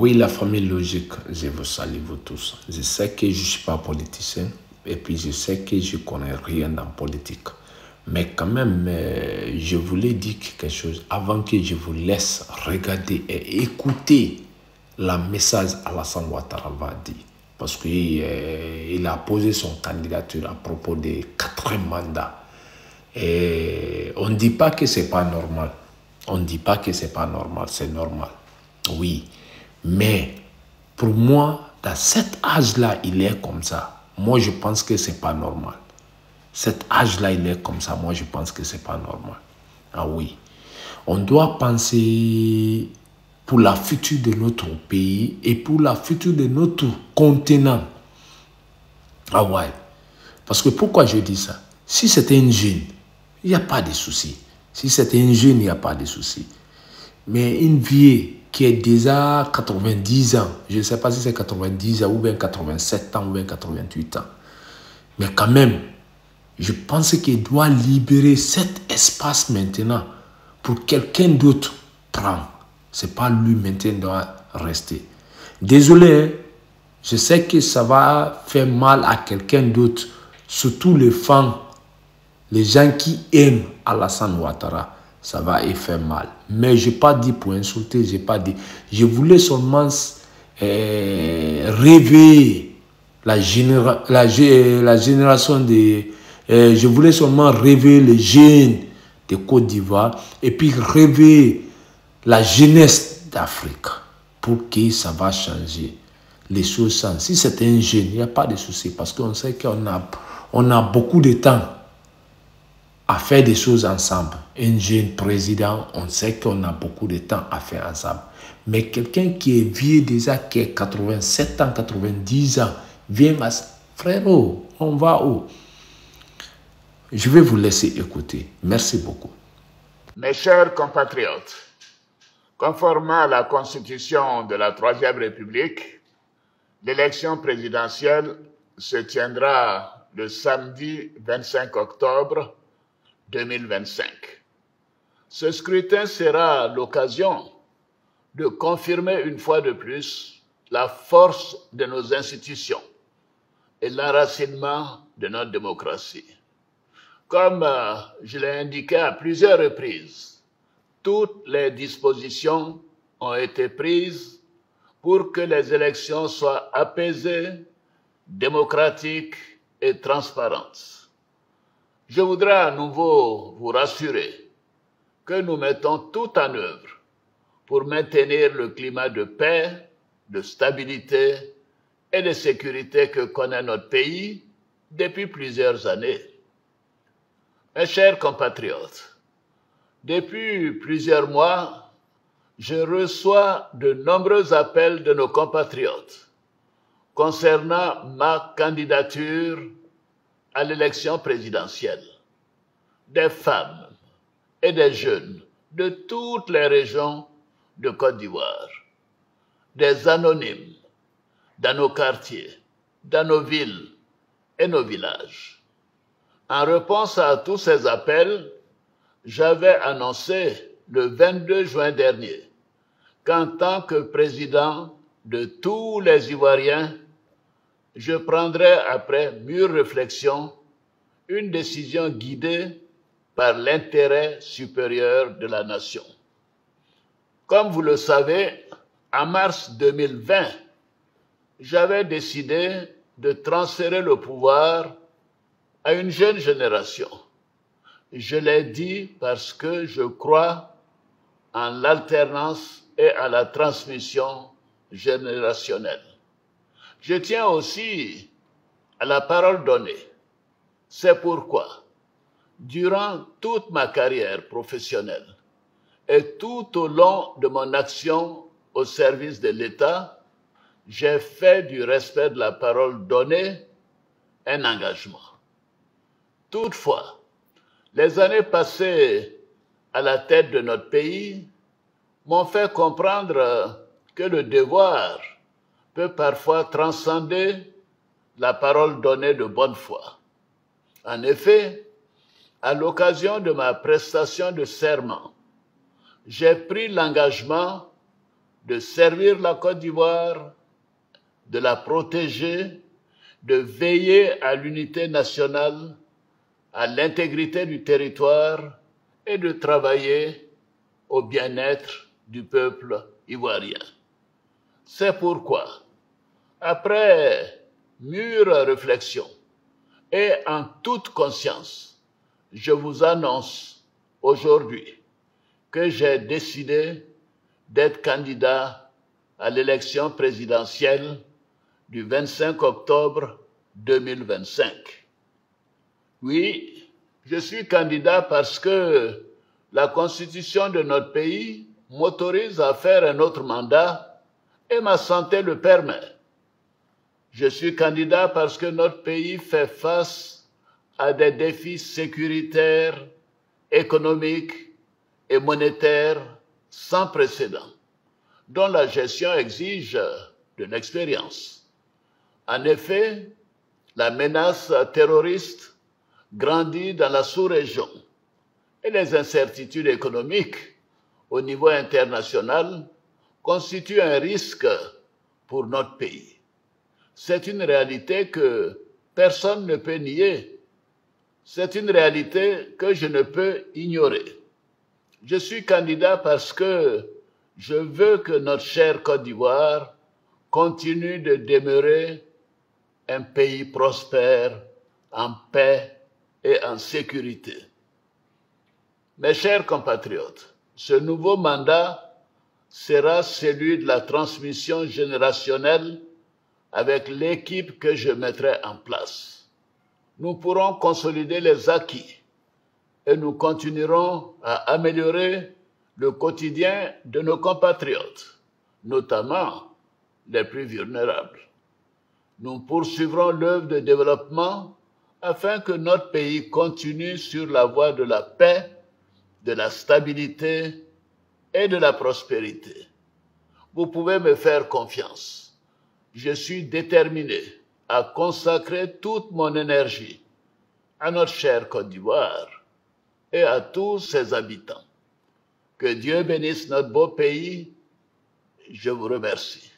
Oui, la famille logique, je vous salue vous tous. Je sais que je ne suis pas politicien et puis je sais que je ne connais rien dans la politique. Mais quand même, je voulais dire quelque chose avant que je vous laisse regarder et écouter le message Alassane Ouattara va dire. Parce qu'il a posé son candidature à propos des 4 mandats. Et on ne dit pas que ce n'est pas normal. On ne dit pas que ce n'est pas normal, c'est normal. Oui. Mais pour moi, dans cet âge-là, il est comme ça. Moi, je pense que ce n'est pas normal. Cet âge-là, il est comme ça. Moi, je pense que ce n'est pas normal. Ah oui. On doit penser pour la future de notre pays et pour la future de notre continent. Ah ouais. Parce que pourquoi je dis ça? Si c'était une jeune, il n'y a pas de souci. Si c'était une jeune, il n'y a pas de souci. Mais une vieille qui est déjà 90 ans, je ne sais pas si c'est 90 ans ou bien 87 ans ou bien 88 ans. Mais quand même, je pense qu'il doit libérer cet espace maintenant pour quelqu'un d'autre prendre. Ce n'est pas lui maintenant qui doit rester. Désolé, je sais que ça va faire mal à quelqu'un d'autre, surtout les femmes, les gens qui aiment Alassane Ouattara. Ça va y faire mal. Mais je n'ai pas dit pour insulter, je n'ai pas dit. Je voulais seulement rêver la génération de... je voulais seulement rêver les jeunes de Côte d'Ivoire et puis rêver la jeunesse d'Afrique pour que ça va changer les choses. Si c'est un jeune, il n'y a pas de souci parce qu'on sait qu'on a beaucoup de temps à faire des choses ensemble. Un jeune président, on sait qu'on a beaucoup de temps à faire ensemble. Mais quelqu'un qui est vieux déjà, qui est 87 ans, 90 ans, vient à... Frérot, on va où? Je vais vous laisser écouter. Merci beaucoup. Mes chers compatriotes, conformément à la Constitution de la Troisième République, l'élection présidentielle se tiendra le samedi 25 octobre 2025. Ce scrutin sera l'occasion de confirmer une fois de plus la force de nos institutions et l'enracinement de notre démocratie. Comme je l'ai indiqué à plusieurs reprises, toutes les dispositions ont été prises pour que les élections soient apaisées, démocratiques et transparentes. Je voudrais à nouveau vous rassurer que nous mettons tout en œuvre pour maintenir le climat de paix, de stabilité et de sécurité que connaît notre pays depuis plusieurs années. Mes chers compatriotes, depuis plusieurs mois, je reçois de nombreux appels de nos compatriotes concernant ma candidature à l'élection présidentielle. Des femmes et des jeunes de toutes les régions de Côte d'Ivoire, des anonymes dans nos quartiers, dans nos villes et nos villages. En réponse à tous ces appels, j'avais annoncé le 22 juin dernier qu'en tant que président de tous les Ivoiriens, je prendrai après mûre réflexion une décision guidée par l'intérêt supérieur de la nation. Comme vous le savez, en mars 2020, j'avais décidé de transférer le pouvoir à une jeune génération. Je l'ai dit parce que je crois en l'alternance et à la transmission générationnelle. Je tiens aussi à la parole donnée. C'est pourquoi, durant toute ma carrière professionnelle et tout au long de mon action au service de l'État, j'ai fait du respect de la parole donnée un engagement. Toutefois, les années passées à la tête de notre pays m'ont fait comprendre que le devoir peut parfois transcender la parole donnée de bonne foi. En effet, à l'occasion de ma prestation de serment, j'ai pris l'engagement de servir la Côte d'Ivoire, de la protéger, de veiller à l'unité nationale, à l'intégrité du territoire et de travailler au bien-être du peuple ivoirien. C'est pourquoi, après mûre réflexion et en toute conscience, je vous annonce aujourd'hui que j'ai décidé d'être candidat à l'élection présidentielle du 25 octobre 2025. Oui, je suis candidat parce que la Constitution de notre pays m'autorise à faire un autre mandat et ma santé le permet. Je suis candidat parce que notre pays fait face à des défis sécuritaires, économiques et monétaires sans précédent, dont la gestion exige de l'expérience. En effet, la menace terroriste grandit dans la sous-région et les incertitudes économiques au niveau international constituent un risque pour notre pays. C'est une réalité que personne ne peut nier. C'est une réalité que je ne peux ignorer. Je suis candidat parce que je veux que notre chère Côte d'Ivoire continue de demeurer un pays prospère, en paix et en sécurité. Mes chers compatriotes, ce nouveau mandat sera celui de la transmission générationnelle avec l'équipe que je mettrai en place. Nous pourrons consolider les acquis et nous continuerons à améliorer le quotidien de nos compatriotes, notamment les plus vulnérables. Nous poursuivrons l'œuvre de développement afin que notre pays continue sur la voie de la paix, de la stabilité et de la prospérité. Vous pouvez me faire confiance. Je suis déterminé à consacrer toute mon énergie à notre chère Côte d'Ivoire et à tous ses habitants. Que Dieu bénisse notre beau pays. Je vous remercie.